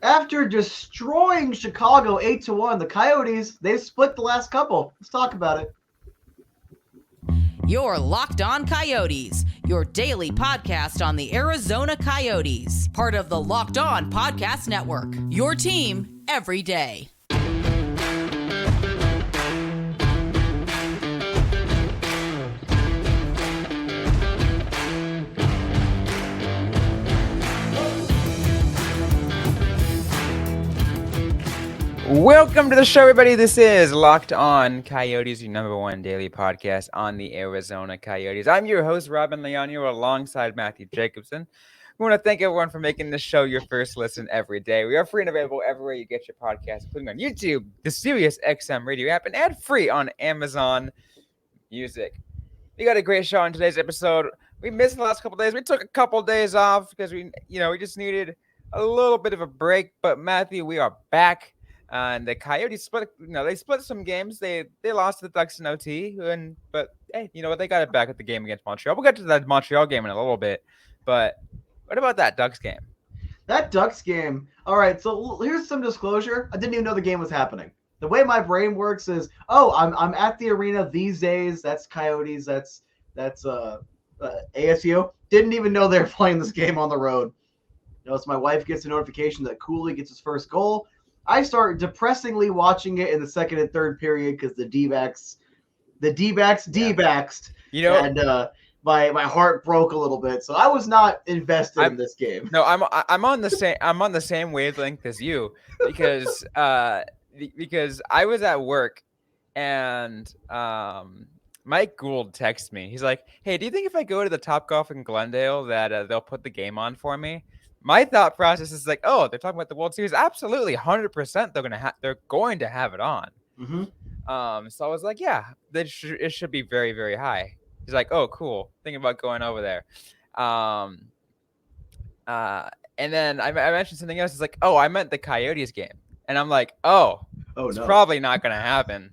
After destroying Chicago 8-1, the Coyotes, they've split the last couple. Let's talk about it. You're Locked On Coyotes, your daily podcast on the Arizona Coyotes, part of the Locked On Podcast Network. Your team every day. Welcome to the show, everybody. This is Locked On Coyotes, your number one daily podcast on the Arizona Coyotes. I'm your host, Robyn Leon, here alongside Matthew Jacobson. We want to thank everyone for making this show your first listen every day. We are free and available everywhere you get your podcast, including on YouTube, the Sirius XM radio app, and ad-free on Amazon Music. We got a great show on today's episode. We missed the last couple days. We took a couple days off because we just needed a little bit of a break. But Matthew, we are back. And the Coyotes split. They split some games. They lost to the Ducks in OT. But hey, you know what? They got it back at the game against Montreal. We'll get to that Montreal game in a little bit. But what about that Ducks game? That Ducks game. All right, so here's some disclosure. I didn't even know the game was happening. The way my brain works is, I'm at the arena these days. That's Coyotes. That's ASU. Didn't even know they were playing this game on the road. So my wife gets a notification that Cooley gets his first goal. I start depressingly watching it in the second and third period because the D-backs D-backsed. And my heart broke a little bit. So I was not invested in this game. No, I'm on the same wavelength as you because I was at work and Mike Gould texted me. He's like, "Hey, do you think if I go to the Topgolf in Glendale that they'll put the game on for me?" My thought process is like, "Oh, they're talking about the World Series. Absolutely, 100%. They're going to have it on." Mm-hmm. So I was like, "Yeah, it should be very, very high." He's like, "Oh, cool. Thinking about going over there." And then I mentioned something else. It's like, "Oh, I meant the Coyotes game," and I'm like, "Oh, it's probably not going to happen."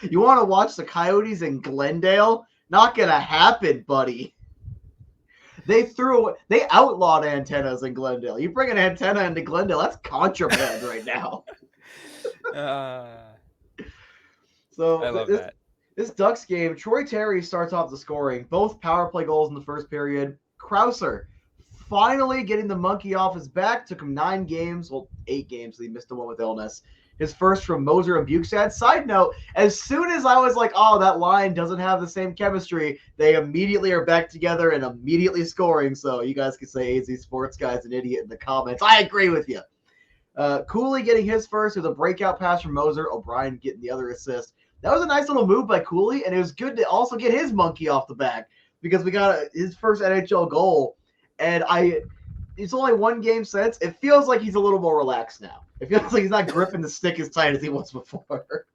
You want to watch the Coyotes in Glendale? Not going to happen, buddy. They outlawed antennas in Glendale. You bring an antenna into Glendale, that's contraband right now. So I love that. This Ducks game, Troy Terry starts off the scoring. Both power play goals in the first period. Krauser finally getting the monkey off his back. Took him 8 games. He missed the one with illness. His first from Moser and Bukestad. Side note, as soon as I was like, oh, that line doesn't have the same chemistry, they immediately are back together and immediately scoring. So you guys can say AZ Sports Guy's an idiot in the comments. I agree with you. Cooley getting his first with a breakout pass from Moser. O'Brien getting the other assist. That was a nice little move by Cooley, and it was good to also get his monkey off the back because we got his first NHL goal. And it's only 1 game since. It feels like he's a little more relaxed now. It feels like he's not gripping the stick as tight as he was before.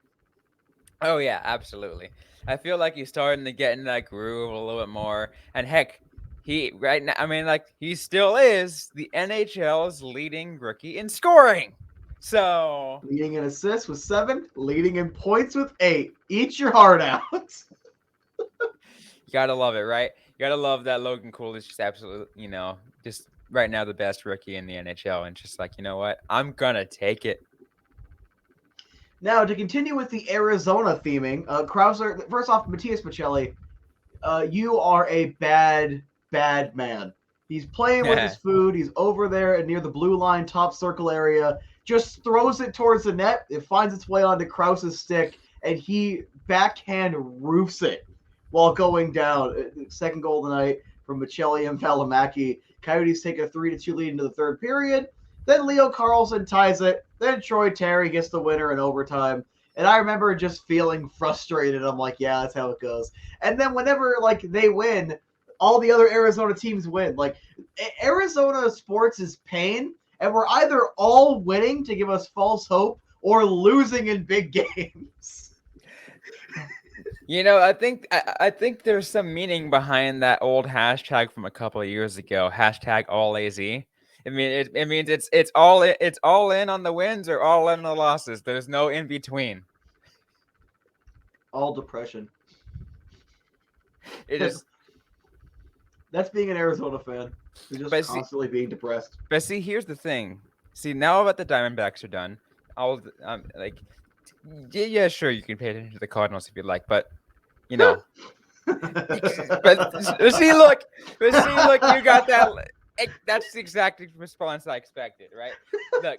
Oh, yeah, absolutely. I feel like he's starting to get in that groove a little bit more. And heck, he still is the NHL's leading rookie in scoring. So leading in assists with 7, leading in points with 8. Eat your heart out. You gotta love it, right? You gotta love that Logan Cooley is just absolutely, just right now the best rookie in the NHL, and just like, you know what, I'm gonna take it. Now to continue with the Arizona theming, Krauser. First off, Matias Maccelli, you are a bad man. He's playing with his food. He's over there near the blue line top circle area. Just throws it towards the net. It finds its way onto Krause's stick, and he backhand roofs it while going down. Second goal of the night from Maccelli and Valimaki. Coyotes take a 3-2 lead into the third period. Then Leo Carlsson ties it. Then Troy Terry gets the winner in overtime. And I remember just feeling frustrated. I'm like, yeah, that's how it goes. And then whenever they win, all the other Arizona teams win. Arizona sports is pain, and we're either all winning to give us false hope or losing in big games. I think there's some meaning behind that old hashtag from a couple of years ago. #AllAZ. It means it's all in on the wins or all in on the losses. There's no in between. All depression. It is. That's being an Arizona fan. You're just constantly being depressed. But see, here's the thing. See, now that the Diamondbacks are done, I'll yeah, sure, you can pay attention to the Cardinals if you'd like, but you know, but look, you got that. That's the exact response I expected, right? Look,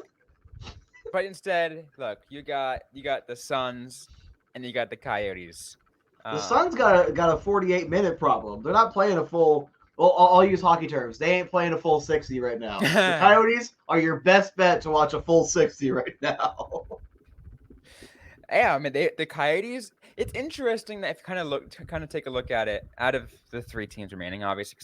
but instead, look, you got the Suns and you got the Coyotes. The Suns got a 48-minute problem. They're not playing a full. Well, I'll use hockey terms. They ain't playing a full 60 right now. The Coyotes are your best bet to watch a full 60 right now. Yeah, I mean the Coyotes. It's interesting that if you kind of take a look at it out of the three teams remaining, obviously,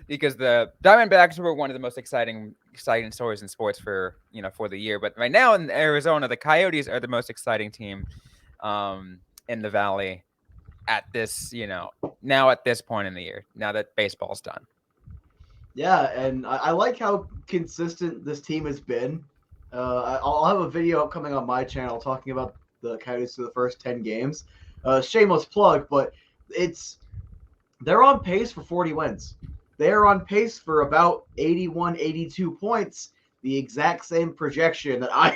because the Diamondbacks were one of the most exciting stories in sports for the year. But right now in Arizona, the Coyotes are the most exciting team in the Valley at this now at this point in the year. Now that baseball's done. Yeah, and I like how consistent this team has been. I'll have a video coming on my channel talking about the Coyotes for the first 10 games. Shameless plug, but they're on pace for 40 wins. They're on pace for about 81, 82 points, the exact same projection that I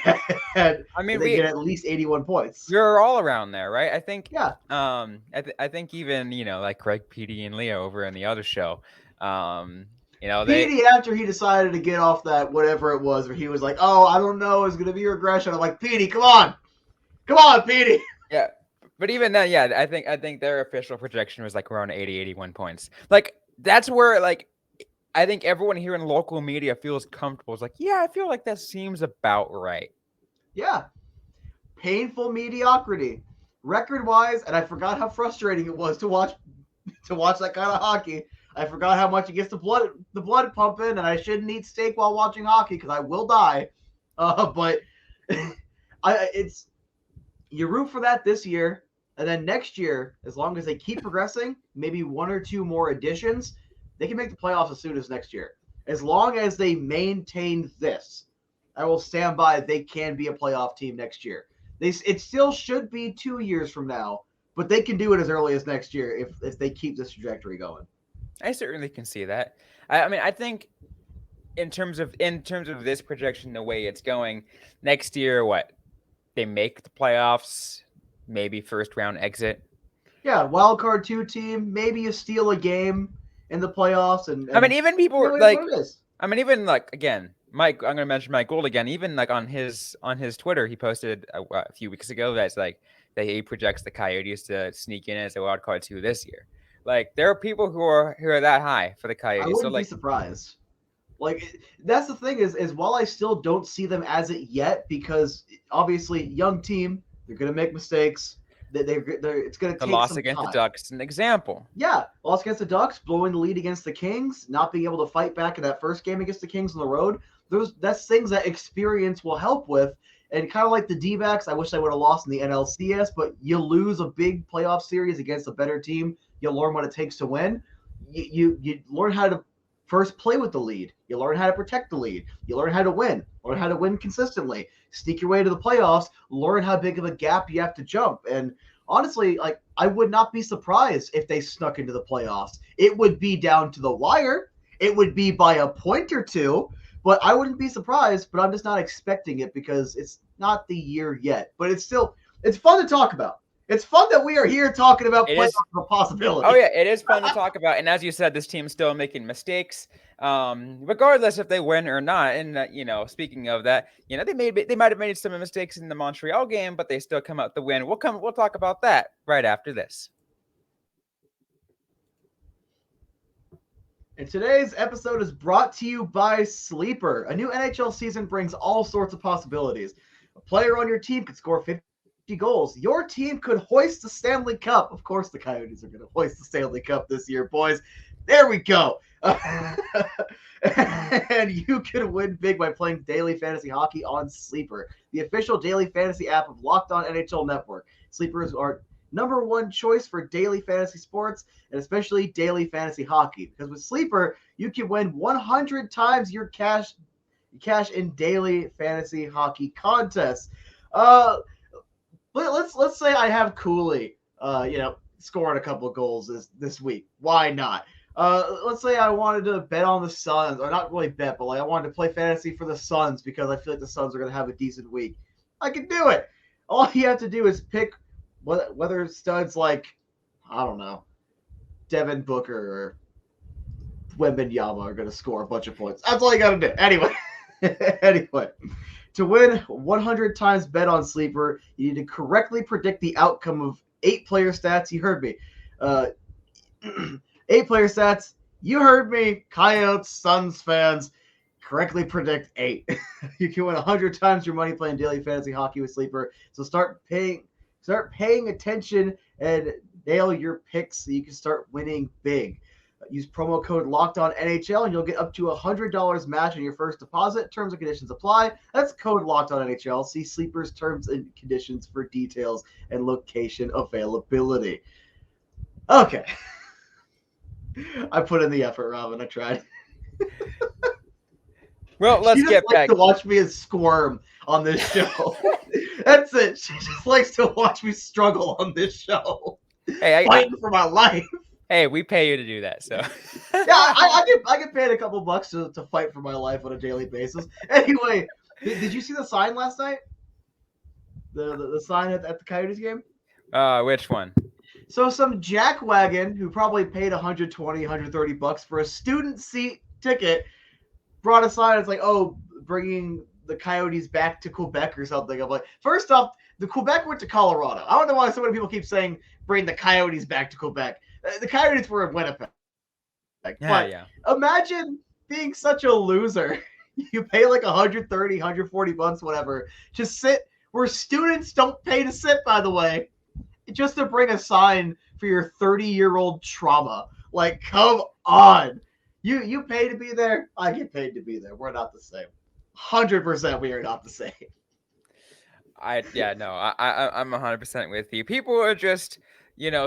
had. I mean, they get at least 81 points. You're all around there, right? I think. Yeah. I think even like Craig, Petey, and Leo over in the other show. Petey, after he decided to get off that whatever it was, where he was like, "Oh, I don't know, it's gonna be regression." I'm like, Petey, come on, Petey. Yeah, but even then, yeah, I think their official projection was like around 80, 81 points. Like that's where I think everyone here in local media feels comfortable. It's like, yeah, I feel like that seems about right. Yeah, painful mediocrity, record-wise, and I forgot how frustrating it was to watch that kind of hockey. I forgot how much it gets the blood pumping, and I shouldn't eat steak while watching hockey because I will die. But you root for that this year, and then next year, as long as they keep progressing, maybe one or two more additions, they can make the playoffs as soon as next year. As long as they maintain this, I will stand by. They can be a playoff team next year. It still should be 2 years from now, but they can do it as early as next year if they keep this trajectory going. I certainly can see that. I mean, I think in terms of this projection, the way it's going next year, they make the playoffs, maybe first round exit. Yeah, wild card 2 team. Maybe you steal a game in the playoffs, and I mean, even people again, Mike. I'm going to mention Mike Gould again. Even on his Twitter, he posted a few weeks ago that he projects the Coyotes to sneak in as a wild card 2 this year. Like there are people who are that high for the Coyotes. I wouldn't be surprised. That's the thing is while I still don't see them as it yet, because obviously young team, they're gonna make mistakes. It's gonna take some time. The loss against the Ducks is an example. Yeah, loss against the Ducks, blowing the lead against the Kings, not being able to fight back in that first game against the Kings on the road. That's things that experience will help with. And kind of like the D-backs, I wish I would have lost in the NLCS, but you lose a big playoff series against a better team. You learn what it takes to win. You learn how to first play with the lead. You learn how to protect the lead. You learn how to win. Learn how to win consistently. Sneak your way to the playoffs. Learn how big of a gap you have to jump. And honestly, I would not be surprised if they snuck into the playoffs. It would be down to the wire. It would be by a point or two. But I wouldn't be surprised, but I'm just not expecting it because it's not the year yet. But it's fun to talk about. It's fun that we are here talking about playoffs for possibility. Oh, yeah, it is fun to talk about. And as you said, this team's still making mistakes, regardless if they win or not. And, speaking of that, they might have made some mistakes in the Montreal game, but they still come out the win. We'll talk about that right after this. And today's episode is brought to you by Sleeper. A new NHL season brings all sorts of possibilities. A player on your team could score 50 goals. Your team could hoist the Stanley Cup. Of course, the Coyotes are going to hoist the Stanley Cup this year, boys. There we go. And you can win big by playing daily fantasy hockey on Sleeper, the official daily fantasy app of Locked On NHL Network. Sleeper is our number one choice for daily fantasy sports, and especially daily fantasy hockey. Because with Sleeper, you can win 100 times your cash in daily fantasy hockey contests. Let's say I have Cooley, scoring a couple of goals this week. Why not? Let's say I wanted to bet on the Suns, or not really bet, but like I wanted to play fantasy for the Suns because I feel like the Suns are going to have a decent week. I can do it. All you have to do is pick whether studs like, I don't know, Devin Booker or Wembanyama are going to score a bunch of points. That's all you got to do. Anyway. Anyway. To win 100 times bet on Sleeper, you need to correctly predict the outcome of 8 player stats. You heard me. 8 player stats. You heard me. Coyotes, Suns fans, correctly predict 8. You can win 100 times your money playing daily fantasy hockey with Sleeper. So start paying attention and nail your picks so you can start winning big. Use promo code LOCKEDONNHL and you'll get up to $100 match on your first deposit. Terms and conditions apply. That's code LOCKEDONNHL. See Sleeper's terms and conditions for details and location availability. Okay. I put in the effort, Robyn. I tried. Well, let's get back to watch me squirm on this show. That's it. She just likes to watch me struggle on this show. Hey, fighting for my life. Hey, we pay you to do that, so. Yeah, I get paid a couple bucks to fight for my life on a daily basis. Anyway, did you see the sign last night? The sign at the Coyotes game? Which one? So some jackwagon who probably paid 120, 130 bucks for a student seat ticket brought a sign. It's like, oh, bringing the Coyotes back to Quebec or something. I'm like, first off, the Quebec went to Colorado. I don't know why so many people keep saying bring the Coyotes back to Quebec. The Coyotes were in Winnipeg. Yeah. Imagine being such a loser. You pay like 130, 140 bucks, whatever, to sit where students don't pay to sit, by the way, just to bring a sign for your 30-year-old trauma. Like, come on. You pay to be there. I get paid to be there. We're not the same. 100% we are not the same. I'm 100% with you. People are just,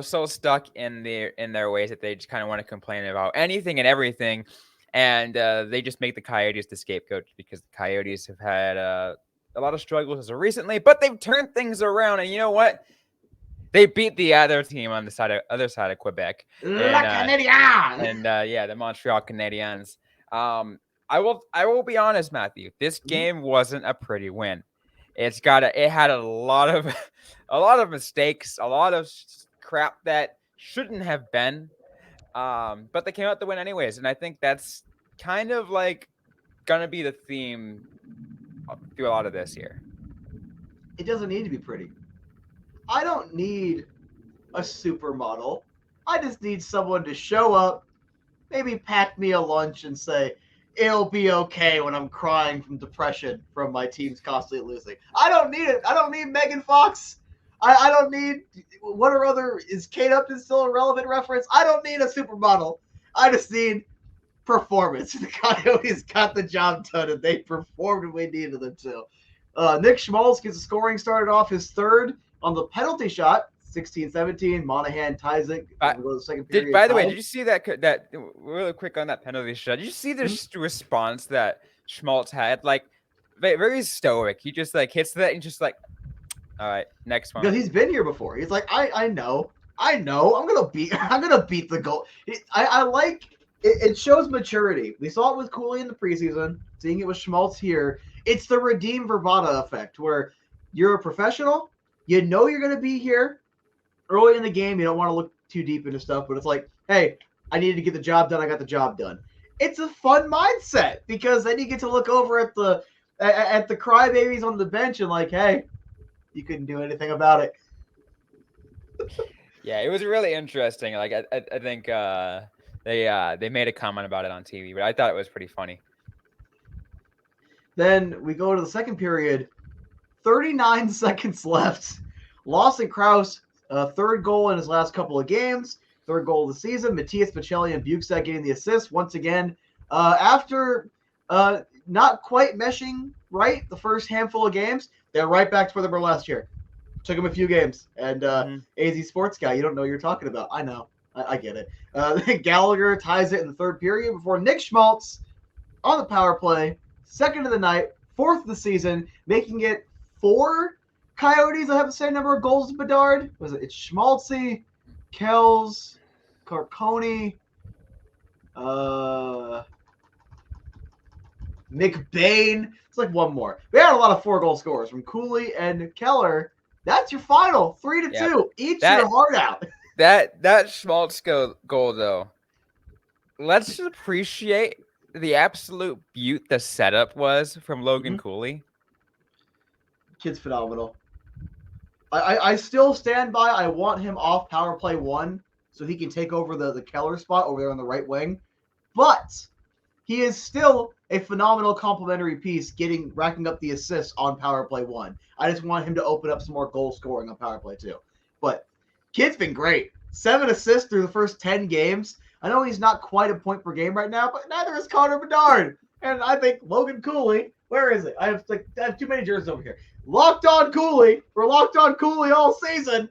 so stuck in their ways that they just kind of want to complain about anything and everything, and they just make the Coyotes the scapegoat because the Coyotes have had a lot of struggles as of recently, but they've turned things around, and you know what? They beat the other team on the other side of Quebec, the Montreal Canadiens. I will be honest, Matthew. This game wasn't a pretty win. It had a lot of mistakes, a lot of crap that shouldn't have been, but they came out to win anyways. And I think that's kind of like gonna be the theme through a lot of this year. It doesn't need to be pretty. I don't need a supermodel. I just need someone to show up, maybe pack me a lunch and say, it'll be okay when I'm crying from depression from my team's constantly losing. I don't need it. I don't need Megan Fox. I don't need is Kate Upton still a relevant reference? I don't need a supermodel. I just need performance. The Coyotes got the job done and they performed when we needed them to. Nick Schmaltz gets the scoring started off his third on the penalty shot. 16-17. Monahan ties it. The second period. By the way, did you see that really quick on that penalty shot? Did you see the response that Schmaltz had? Like, very stoic. He just like hits that and just like, all right, next one. Because he's been here before. He's like, I know. I'm gonna beat the goal. I like it. It shows maturity. We saw it with Cooley in the preseason. Seeing it with Schmaltz here, it's the Redeem Verbata effect, where you're a professional. You know you're gonna be here early in the game. You don't want to look too deep into stuff, but it's like, hey, I needed to get the job done. I got the job done. It's a fun mindset because then you get to look over at the crybabies on the bench and like, hey, you couldn't do anything about it. Yeah, it was really interesting. Like I think they made a comment about it on TV, but I thought it was pretty funny. Then we go to the second period. 39 seconds left. Lawson Krause, third goal in his last couple of games. Third goal of the season. Matthias Pacelli and Bukestad getting the assist once again. After not quite meshing right the first handful of games, they're right back to where they were last year. Took them a few games. And AZ Sports Guy, you don't know what you're talking about. I know. I get it. Gallagher ties it in the third period before Nick Schmaltz on the power play. Second of the night. Fourth of the season. Making it 4 Coyotes that have the same number of goals as Bedard. It's Schmaltzy, Kells, Carconi, McBain. It's like one more. We had a lot of 4-goal scorers from Cooley and Keller. That's your final 3-2. Eat your heart out. That Schmaltz goal though. Let's just appreciate the absolute beaut the setup was from Logan Cooley. Kid's phenomenal. I still stand by. I want him off power play 1 so he can take over the Keller spot over there on the right wing. But he is still a phenomenal complementary piece, racking up the assists on power play 1. I just want him to open up some more goal scoring on power play 2. But kid's been great. 7 assists through the first 10 games. I know he's not quite a point per game right now, but neither is Connor Bedard. And I think Logan Cooley, where is it? I have too many jerseys over here. Locked on Cooley. We're locked on Cooley all season.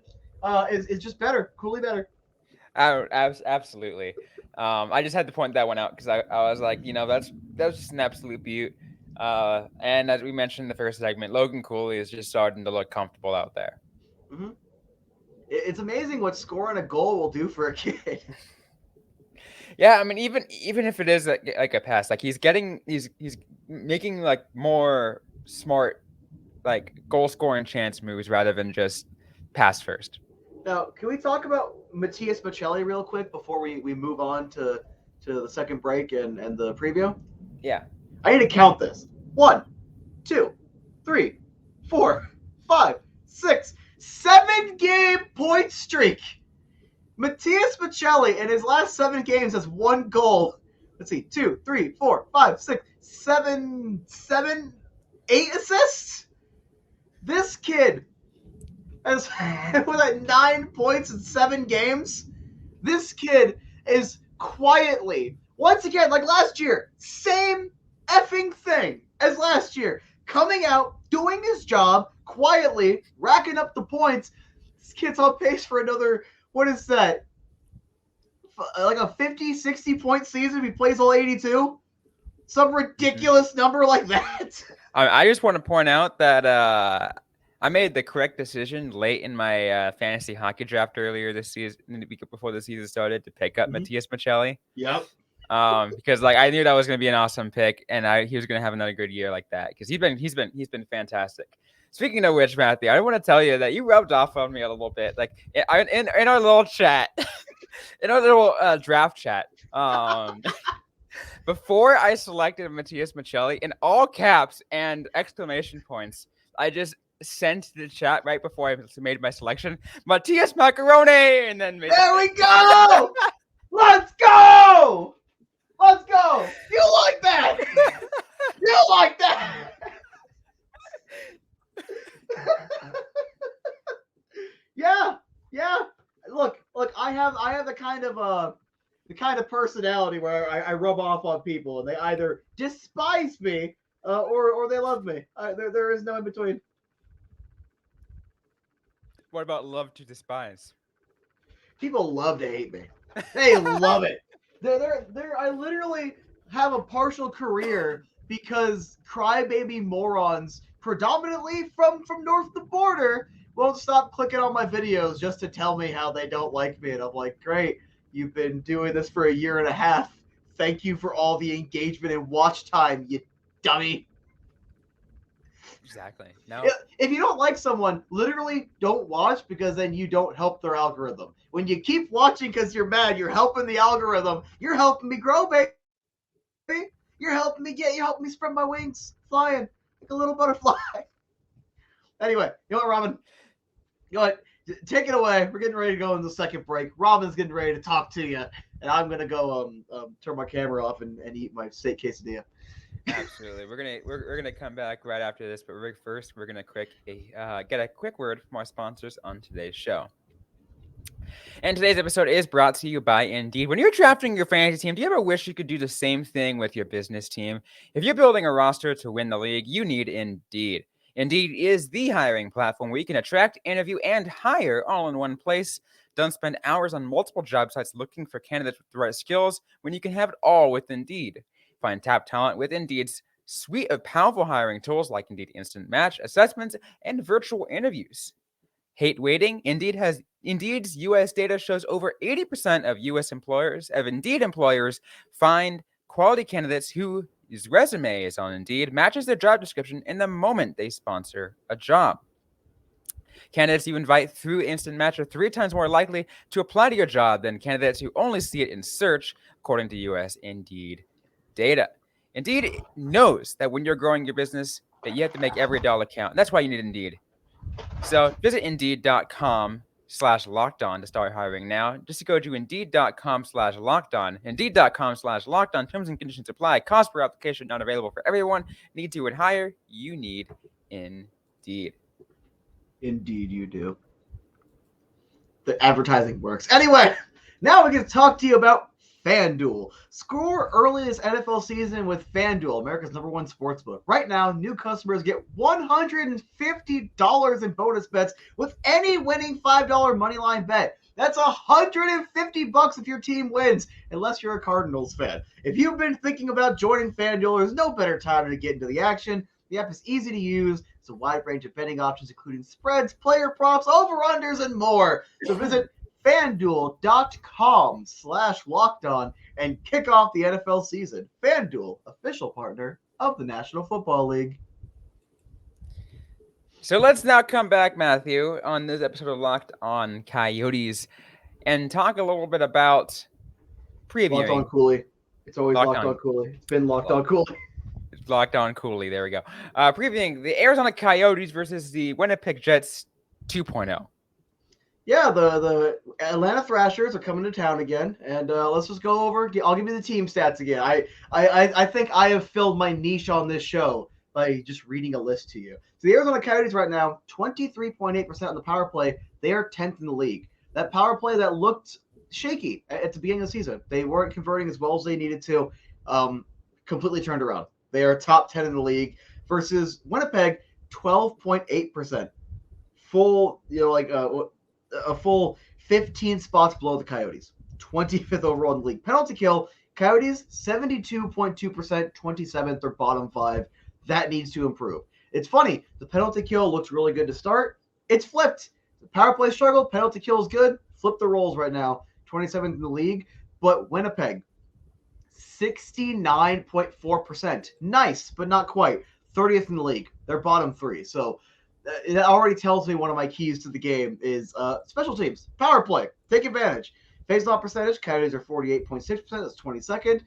Is just better. Cooley better. Absolutely. I just had to point that one out because I was like, that's just an absolute beaut. And as we mentioned in the first segment, Logan Cooley is just starting to look comfortable out there. Mm-hmm. It's amazing what scoring a goal will do for a kid. Yeah, I mean, even if it is like a pass, like he's making like more smart, like goal scoring chance moves rather than just pass first. Now, can we talk about Matias Maccelli real quick before we move on to the second break and the preview? Yeah. I need to count this. 1, 2, 3, 4, 5, 6, 7-game point streak. Matias Maccelli in his last 7 games has 1 goal. Let's see, 2, 3, 4, 5, 6, 7, 8 assists. This kid has with 9 points in 7 games. This kid is quietly, once again, like last year, same effing thing as last year, coming out, doing his job, quietly, racking up the points. This kid's on pace for another, what is that? Like a 50, 60 point season if he plays all 82? Some ridiculous number like that. I just want to point out that I made the correct decision late in my fantasy hockey draft earlier this season, the week before the season started, to pick up Matias Maccelli. Yep. Because like I knew that was going to be an awesome pick, and he was going to have another good year like that because he's been fantastic. Speaking of which, Matthew, I want to tell you that you rubbed off on me a little bit, like in our little chat, in our little draft chat. Before I selected Matias Maccelli, in all caps and exclamation points, I just sent the chat right before I made my selection, Matias Macaroni, and then there we go. Let's go. Let's go. You like that? You like that? Yeah. Look. I have the kind of personality where I rub off on people, and they either despise me or they love me. There is no in between. What about love to despise? People love to hate me. They love it. I literally have a partial career because crybaby morons, predominantly from north of the border, won't stop clicking on my videos just to tell me how they don't like me. And I'm like, great, you've been doing this for a year and a half. Thank you for all the engagement and watch time, you dummy. Exactly. No. If you don't like someone, literally don't watch, because then you don't help their algorithm. When you keep watching because you're mad, you're helping the algorithm. You're helping me grow, baby. You're helping me spread my wings, flying like a little butterfly. Anyway, you know what, Robyn? You know what? Take it away. We're getting ready to go in the second break. Robyn's getting ready to talk to you, and I'm gonna go turn my camera off and eat my steak quesadilla. Absolutely. We're gonna come back right after this, but first we're gonna get a quick word from our sponsors on today's show. And today's episode is brought to you by Indeed. When you're drafting your fantasy team, do you ever wish you could do the same thing with your business team? If you're building a roster to win the league, you need Indeed. Indeed is the hiring platform where you can attract, interview, and hire all in one place. Don't spend hours on multiple job sites looking for candidates with the right skills when you can have it all with Indeed. Find top talent with Indeed's suite of powerful hiring tools like Indeed Instant Match, assessments, and virtual interviews. hate waiting? Indeed's U.S. data shows over 80% of U.S. Indeed employers find quality candidates whose resume is on Indeed matches their job description in the moment they sponsor a job. Candidates you invite through Instant Match are 3 times more likely to apply to your job than candidates who only see it in search, according to U.S. Indeed data. Indeed knows that when you're growing your business, that you have to make every dollar count. That's why you need Indeed. So visit Indeed.com/lockedon to start hiring now. Just go to Indeed.com/lockedon. Indeed.com/lockedon. Terms and conditions apply. Cost per application not available for everyone. Need to hire? You need Indeed. Indeed, you do. The advertising works. Anyway, now we're going to talk to you about FanDuel. Score early this NFL season with FanDuel, America's #1 sportsbook. Right now, new customers get $150 in bonus bets with any winning $5 moneyline bet. That's $150 if your team wins, unless you're a Cardinals fan. If you've been thinking about joining FanDuel, there's no better time to get into the action. The app is easy to use. It's a wide range of betting options, including spreads, player props, over-unders, and more. So visit FanDuel.com/lockedon and kick off the NFL season. FanDuel, official partner of the National Football League. So let's now come back, Matthew, on this episode of Locked On Coyotes and talk a little bit about previewing. Locked On Cooley. It's always Locked On Cooley. It's been Locked On Cooley. Locked On Cooley. There we go. Previewing the Arizona Coyotes versus the Winnipeg Jets 2.0. Yeah, the Atlanta Thrashers are coming to town again, and let's just go over. I'll give you the team stats again. I think I have filled my niche on this show by just reading a list to you. So the Arizona Coyotes right now, 23.8% on the power play. They are 10th in the league. That power play that looked shaky at the beginning of the season, they weren't converting as well as they needed to, completely turned around. They are top 10 in the league versus Winnipeg, 12.8%. Full, a full 15 spots below the Coyotes, 25th overall in the league. Penalty kill, Coyotes 72.2%, 27th, they're bottom 5. That needs to improve. It's funny, the penalty kill looks really good to start. It's flipped. The power play struggle, penalty kill is good. Flip the roles right now, 27th in the league. But Winnipeg, 69.4%. Nice, but not quite. 30th in the league. They're bottom 3. So it already tells me one of my keys to the game is special teams. Power play. Take advantage. Face-off percentage, Coyotes are 48.6%. That's 22nd.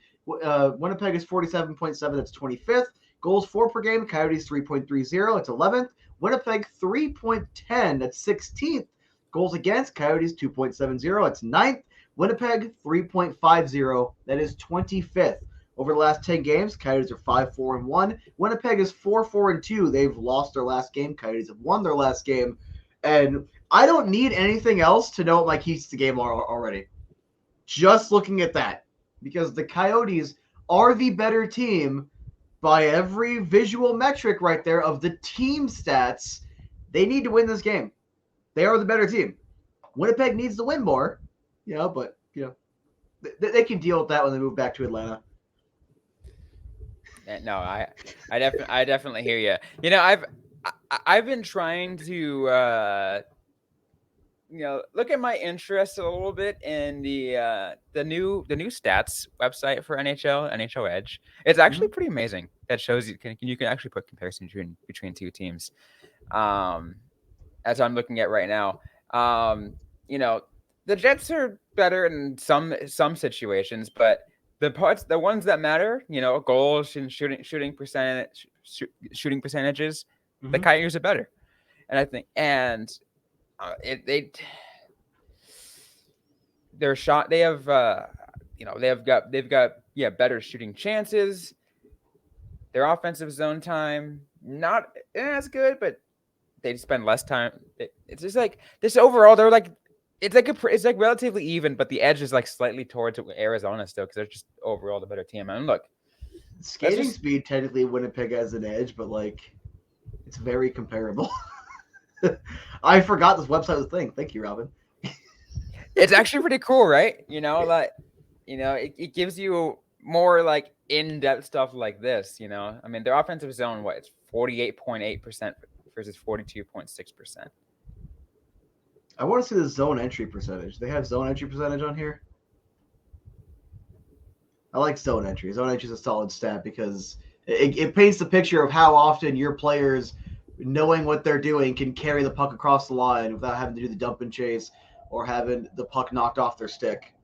Winnipeg is 47.7%. That's 25th. Goals for per game, Coyotes 3.30. That's 11th. Winnipeg 3.10. That's 16th. Goals against, Coyotes 2.70. That's 9th. Winnipeg 3.50. That is 25th. Over the last 10 games, Coyotes are 5-4-1. Winnipeg is 4-4-2. They've lost their last game. Coyotes have won their last game. And I don't need anything else to know what my keys to the game are already. Just looking at that. Because the Coyotes are the better team by every visual metric right there of the team stats. They need to win this game. They are the better team. Winnipeg needs to win more. But they can deal with that when they move back to Atlanta. No, I definitely hear you. I've been trying to look at my interest a little bit in the new stats website for NHL Edge. It's actually pretty amazing. That shows you can actually put comparisons between two teams. As I'm looking at right now, the Jets are better in some situations, but the ones that matter, goals and shooting percentage, shooting percentages, the Coyotes are better, and I think, their shot, they've got better shooting chances. Their offensive zone time not as good, but they spend less time. It's just like this overall. They're like. It's like relatively even, but the edge is like slightly towards Arizona still because they're just overall the better team. And look, skating speed technically Winnipeg has an edge, but it's very comparable. I forgot this website was a thing. Thank you, Robyn. It's actually pretty cool, right? It gives you more in-depth stuff like this. I mean, their offensive zone, it's 48.8% versus 42.6%. I want to see the zone entry percentage. They have zone entry percentage on here. I like zone entry. Zone entry is a solid stat because it paints the picture of how often your players, knowing what they're doing, can carry the puck across the line without having to do the dump and chase or having the puck knocked off their stick.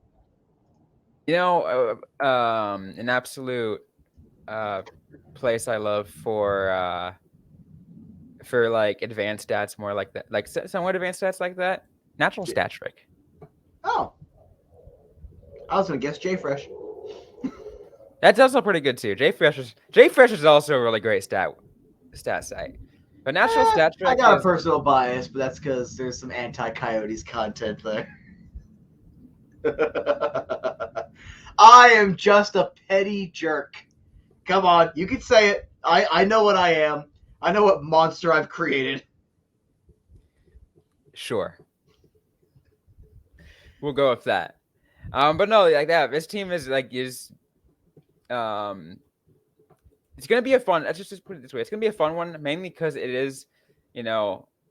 You know, an absolute place I love for like advanced stats, more like that, like somewhat advanced stats like that. Natural stat trick. Oh, I was gonna guess JFresh. That's also pretty good too. JFresh is also a really great stat site. But natural stat trick. I got a personal bias, but that's because there's some anti-Coyotes content there. I am just a petty jerk. Come on, you can say it. I know what I am. I know what monster I've created. Sure. We'll go with that. But no, like that. This team is it's gonna be a fun. Let's just put it this way. It's gonna be a fun one, mainly because it is,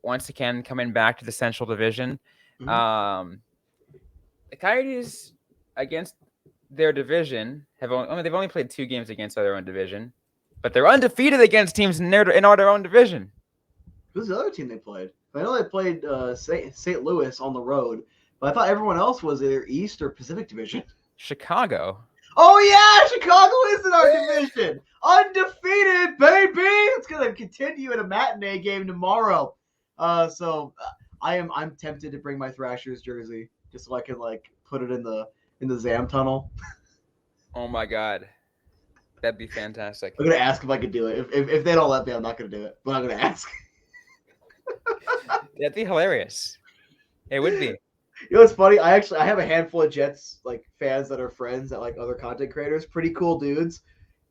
once again coming back to the Central Division. Mm-hmm. The Coyotes against their division they've only played 2 games against their own division, but they're undefeated against teams in their own division. Who's the other team they played? I know they played St. Louis on the road, but I thought everyone else was either East or Pacific Division. Chicago. Oh yeah, Chicago is in our division. Undefeated, baby. It's gonna continue in a matinee game tomorrow. So I'm tempted to bring my Thrashers jersey just so I can put it in the Zam tunnel. Oh my god, that'd be fantastic. I'm gonna ask if I could do it. If they don't let me, I'm not gonna do it. But I'm gonna ask. That'd be hilarious. It would be. You know what's funny? I have a handful of Jets fans that are friends that other content creators, pretty cool dudes.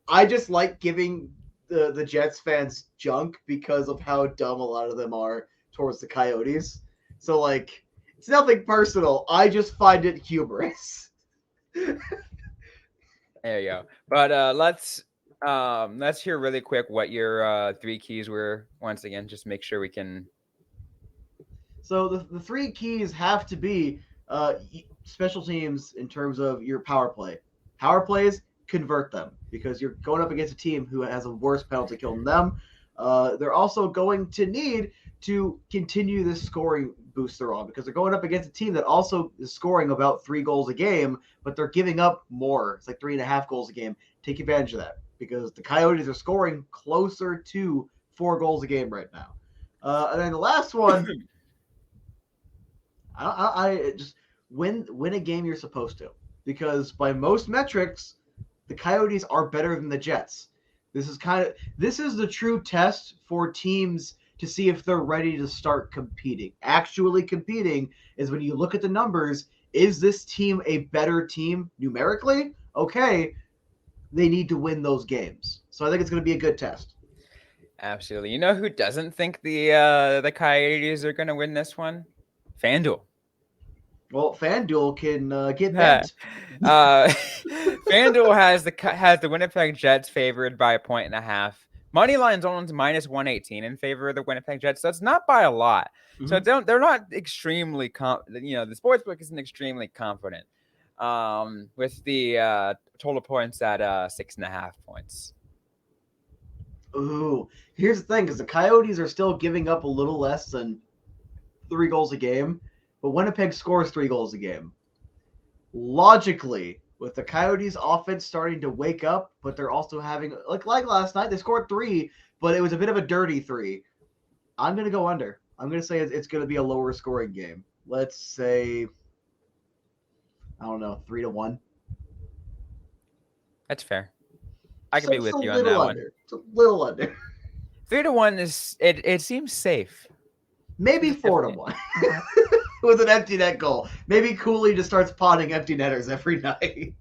I just like giving the Jets fans junk because of how dumb a lot of them are towards the Coyotes. So it's nothing personal. I just find it humorous. There you go. But let's hear really quick what your 3 keys were once again. Just make sure we can. So the 3 keys have to be special teams in terms of your power play. Power plays, convert them because you're going up against a team who has a worse penalty kill than them. They're also going to need to continue this scoring boost they're on because they're going up against a team that also is scoring about 3 goals a game, but they're giving up more. It's 3.5 goals a game. Take advantage of that because the Coyotes are scoring closer to 4 goals a game right now. And then the last one, I just win a game you're supposed to because by most metrics, the Coyotes are better than the Jets. This is the true test for teams to see if they're ready to start competing. Actually competing is when you look at the numbers. Is this team a better team numerically? Okay, they need to win those games. So I think it's going to be a good test. Absolutely. You know who doesn't think the Coyotes are going to win this one? FanDuel. Well, FanDuel can get bent. FanDuel has the Winnipeg Jets favored by 1.5. Money line's on -118 in favor of the Winnipeg Jets. So it's not by a lot. Mm-hmm. So they're not extremely the sportsbook isn't extremely confident. With the total points at 6.5 points. Ooh, here's the thing: because the Coyotes are still giving up a little less than 3 goals a game. But Winnipeg scores 3 goals a game. Logically, with the Coyotes' offense starting to wake up, but they're also having like last night, they scored 3, but it was a bit of a dirty 3. I'm going to go under. I'm going to say it's going to be a lower scoring game. Let's say, I don't know, 3-1. That's fair. I can be with you on that one. It's a little under. 3-1 is it seems safe. Maybe 4-1. With an empty net goal. Maybe Cooley just starts potting empty netters every night.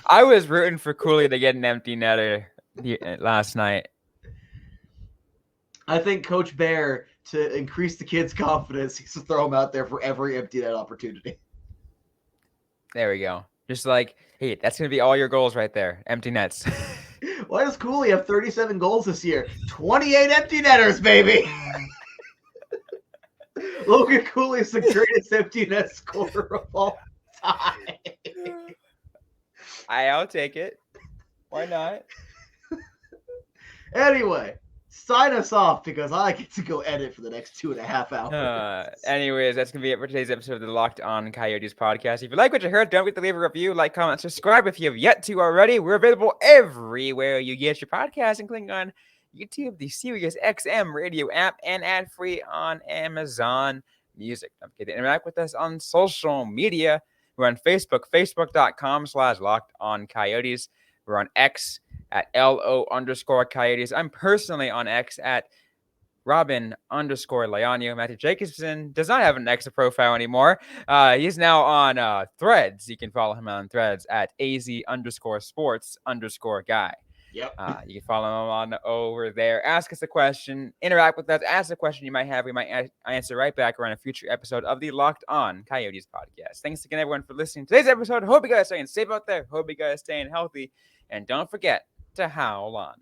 I was rooting for Cooley to get an empty netter last night. I think Coach Bear, to increase the kid's confidence, he's to throw him out there for every empty net opportunity. There we go. Just hey, that's going to be all your goals right there. Empty nets. Why does Cooley have 37 goals this year? 28 empty netters, baby! Logan Cooley is the greatest empty net scorer of all time. I'll take it. Why not? Anyway, sign us off because I get to go edit for the next 2.5 hours. Anyways, that's going to be it for today's episode of the Locked On Coyotes podcast. If you like what you heard, don't forget to leave a review, like, comment, subscribe if you have yet to already. We're available everywhere you get your podcast, including on YouTube, the Sirius XM radio app, and ad-free on Amazon Music. Don't forget to interact with us on social media. We're on Facebook, facebook.com/LockedOnCoyotes. We're on X at LO_Coyotes. I'm personally on X at Robyn_Leonio. Matthew Jacobson does not have an X profile anymore. He's now on Threads. You can follow him on Threads at AZ_sports_guy. Yep. You can follow him on over there. Ask us a question. Interact with us. Ask a question you might have. We might answer right back around a future episode of the Locked On Coyotes podcast. Thanks again, everyone, for listening to today's episode. Hope you guys are staying safe out there. Hope you guys are staying healthy. And don't forget to howl on.